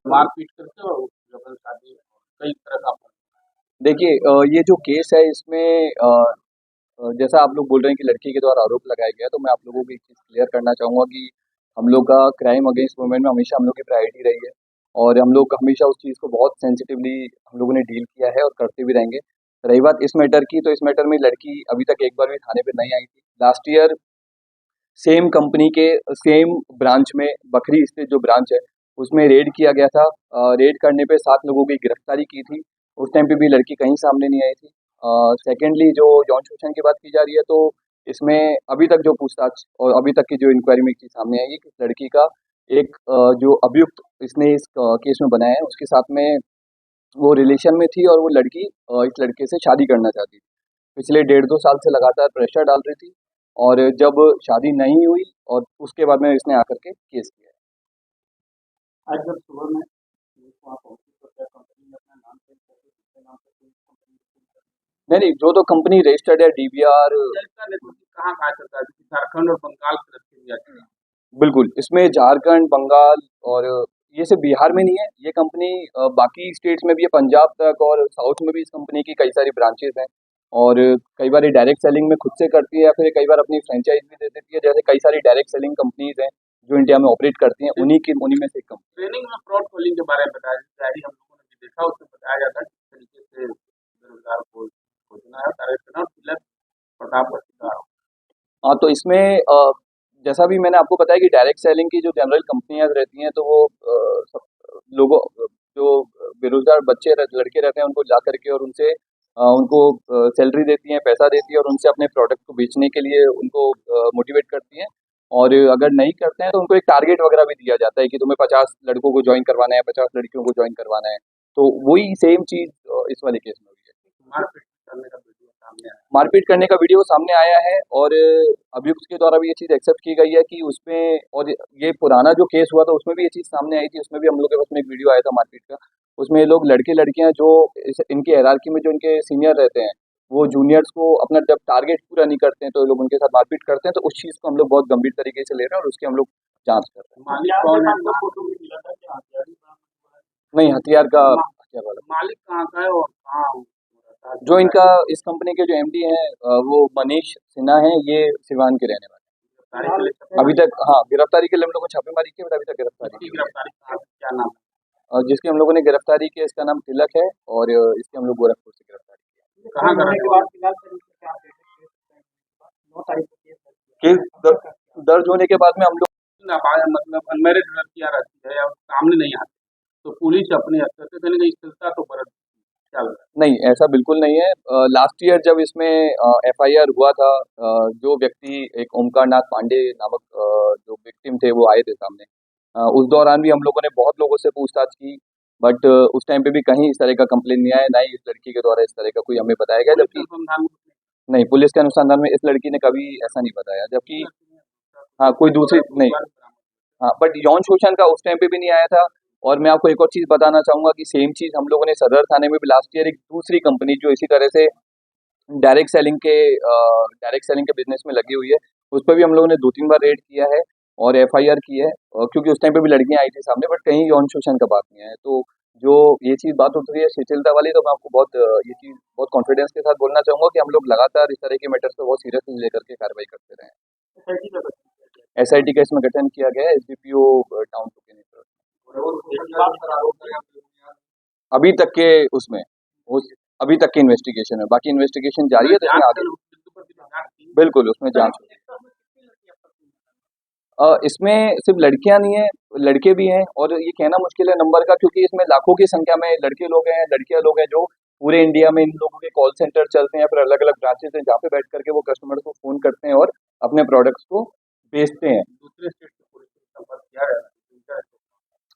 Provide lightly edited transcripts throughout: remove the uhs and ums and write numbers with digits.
मारपीट करके और जबरन शादी कई तरह का। देखिए ये जो केस है इसमें जैसा आप लोग बोल रहे हैं कि लड़की के द्वारा आरोप लगाया गया, तो मैं आप लोगों को एक चीज़ क्लियर करना चाहूँगा कि हम लोग का क्राइम अगेंस्ट वुमेन में हमेशा हम लोग की प्रायोरिटी रही है और हम लोग हमेशा उस चीज़ को बहुत सेंसिटिवली हम लोगों ने डील किया है और करते भी रहेंगे। रही बात इस मैटर की, तो इस मैटर में लड़की अभी तक एक बार भी थाने पे नहीं आई थी। लास्ट ईयर सेम कंपनी के सेम ब्रांच में बखरी स्थित जो ब्रांच है उसमें रेड किया गया था। रेड करने पे 7 लोगों की गिरफ्तारी की थी। उस टाइम पे भी लड़की कहीं सामने नहीं आई थी। सेकेंडली जो यौन शोषण की बात की जा रही है, तो इसमें अभी तक जो पूछताछ और अभी तक की जो इंक्वायरी में एक चीज़ सामने आई है कि लड़की का एक जो अभियुक्त इसने इस केस में बनाया है उसके साथ में वो रिलेशन में थी और वो लड़की इस लड़के से शादी करना चाहती थी। पिछले 1.5-2 साल से लगातार प्रेशर डाल रही थी और जब शादी नहीं हुई और उसके बाद में इसने आकर के केस किया है। आज जब सुबह में वहाँ पहुंची तो क्या कंपनी ने अपना नाम चेंज करके दूसरे नाम से कोई कंपनी नहीं, जो तो कंपनी रजिस्टर्ड है डीवीआर। इसका नेटवर्क कहाँ कहाँ चलता है? क्योंकि झारखंड और बंगाल की तरफ से भी आती है। बिल्कुल, इसमें झारखंड, बंगाल और ये सिर्फ बिहार में नहीं है, ये कंपनी बाकी स्टेट्स में भी है, पंजाब तक और साउथ में भी इस कंपनी की कई सारी ब्रांचेज़ हैं और कई बार ये डायरेक्ट सेलिंग में खुद से करती है या फिर कई बार अपनी फ्रैंचाइज़ भी दे देती है। जैसे कई सारी डायरेक्ट सेलिंग कंपनीज़ हैं, जो इंडिया में ऑपरेट करती हैं, उन्हीं में से एक कंपनी। ट्रेनिंग में फ्रॉड कॉलिंग के बारे में बताया जारी हम लोगों ने भी देखा, उसमें बताया जाता है किस तरीके से बेरोजगार को खोजना है, टारगेट करना और फिलअप प्रताप का शिकार हो। हाँ, तो इसमें जैसा भी मैंने आपको बताया कि डायरेक्ट सेलिंग की जो जनरल कंपनियाँ रहती हैं, तो वो सब लोगों जो बेरोज़गार बच्चे लड़के रहते हैं, उनको जा कर के और उनसे उनको सैलरी देती हैं, पैसा देती है और उनसे अपने प्रोडक्ट को बेचने के लिए उनको मोटिवेट करती हैं और अगर नहीं करते हैं, तो उनको एक टारगेट वगैरह भी दिया जाता है कि तुम्हें 50 लड़कों को जॉइन करवाना है, 50 लड़कियों को जॉइन करवाना है। तो वही सेम चीज़ इस वाले केस में हुई है। मारपीट करने का वीडियो सामने आया। मारपीट करने का वीडियो सामने आया है और अभियुक्त के द्वारा भी ये चीज़ एक्सेप्ट की गई है कि उसमें, और ये पुराना जो केस हुआ था उसमें भी ये चीज़ सामने आई थी, उसमें भी हम लोग के पास में एक वीडियो आया था मारपीट का। उसमें ये लोग लड़के-लड़कियाँ जो इनकी हायरार्की में जो इनके सीनियर रहते हैं, वो जूनियर्स को अपना जब टारगेट पूरा नहीं करते हैं तो ये लोग उनके साथ मारपीट करते हैं, तो उस चीज़ को हम लोग बहुत गंभीर तरीके से ले रहे हैं और उसकी हम लोग जाँच कर रहे हैं। मालिक कौन है? फोटो भी मिला था कि हथियारी नहीं, हथियार वाला मालिक कहाँ का है और कहाँ रहता है? जो इनका इस कंपनी के जो एमडी हैं वो मनीष सिन्हा हैं, ये सिवान के रहने वाले गिरफ्तारी के लिए हैं। अभी तक हाँ, गिरफ्तारी के लिए हम लोगों ने छापेमारी की, बट अभी तक गिरफ्तारी किसकी नहीं हुई है। गिरफ्तारी कहाँ से, क्या नाम है? और जिसकी हम लोगों ने गिरफ्तारी की है, इसका नाम तिलक है और इसके हम लोग गोरखपुर से गिरफ्तारी किया। कहाँ का रहने वाला केस दर्ज होने के बाद में हम लोग है? मतलब अनमैरिड लड़कियां रहती है या सामने नहीं आती, तो पुलिस अपने स्तर से कहने की स्थिरता तो बरत क्या लग रहा नहीं, ऐसा बिल्कुल नहीं है। लास्ट ईयर जब इसमें एफआईआर हुआ था, जो व्यक्ति एक ओमकार नाथ पांडे नामक जो विक्टिम थे वो आए थे सामने। उस दौरान भी हम लोगों ने बहुत लोगों से पूछताछ की, बट उस टाइम पे भी कहीं इस तरह का कंप्लेन नहीं आया, ना ही इस लड़की के द्वारा इस तरह का कोई हमें बताया गया, है? जबकि अनुसंधान नहीं, पुलिस के अनुसंधान में इस लड़की ने कभी ऐसा नहीं बताया, जबकि हाँ, कोई दूसरी नहीं। हाँ, बट यौन शोषण का उस टाइम पे भी नहीं आया था। और मैं आपको एक और चीज़ बताना चाहूँगा कि सेम चीज़ हम लोगों ने सदर थाने में भी लास्ट ईयर एक दूसरी कंपनी जो इसी तरह से डायरेक्ट सेलिंग के बिज़नेस में लगी हुई है, उस पे भी हम लोगों ने 2-3 बार रेड किया है और एफआईआर की है, क्योंकि उस टाइम पे भी लड़कियाँ आई थी सामने, बट कहीं यौन शोषण का बात नहीं आया। तो जो ये चीज़ बात उठ रही है शिथिलता वाली, तो मैं आपको ये चीज़ बहुत कॉन्फिडेंस के साथ बोलना चाहूँगा कि हम लोग लगातार इस तरह के मैटर्स पे बहुत सीरियसली लेकर के कार्रवाई करते रहे हैं। एसआईटी का इसमें गठन किया गया है एसडीपीओ टाउन टू के नेतृत्व में। अभी तक के उसमें अभी तक की इन्वेस्टिगेशन है, बाकी इन्वेस्टिगेशन जारी है, तो इसमें आगे बिल्कुल उसमें जांच होगी। इसमें सिर्फ लड़कियां नहीं है, लड़के भी हैं और ये कहना मुश्किल है नंबर का, क्योंकि इसमें लाखों की संख्या में लड़के लोग हैं, लड़कियां लोग हैं, जो पूरे इंडिया में इन लोगों के कॉल सेंटर चलते हैं, फिर अलग अलग ब्रांचेस हैं जहाँ पे बैठ करके वो कस्टमर को फोन करते हैं और अपने प्रोडक्ट्स को बेचते हैं। दूसरे स्टेट से पुलिस से संपर्क किया है?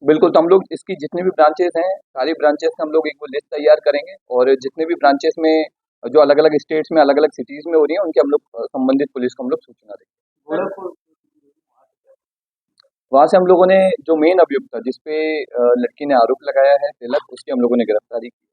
बिल्कुल, तो हम लोग इसकी जितनी भी ब्रांचेस हैं, सारी ब्रांचेस का हम लोग एक वो लिस्ट तैयार करेंगे और जितने भी ब्रांचेस में जो अलग अलग स्टेट्स में अलग अलग सिटीज में हो रही है, उनके हम लोग संबंधित पुलिस को हम लोग सूचना देंगे। वहाँ से हम लोगों ने जो मेन अभियुक्त था जिसपे लड़की ने आरोप लगाया है तिलक, उसकी हम लोगों ने गिरफ्तारी की।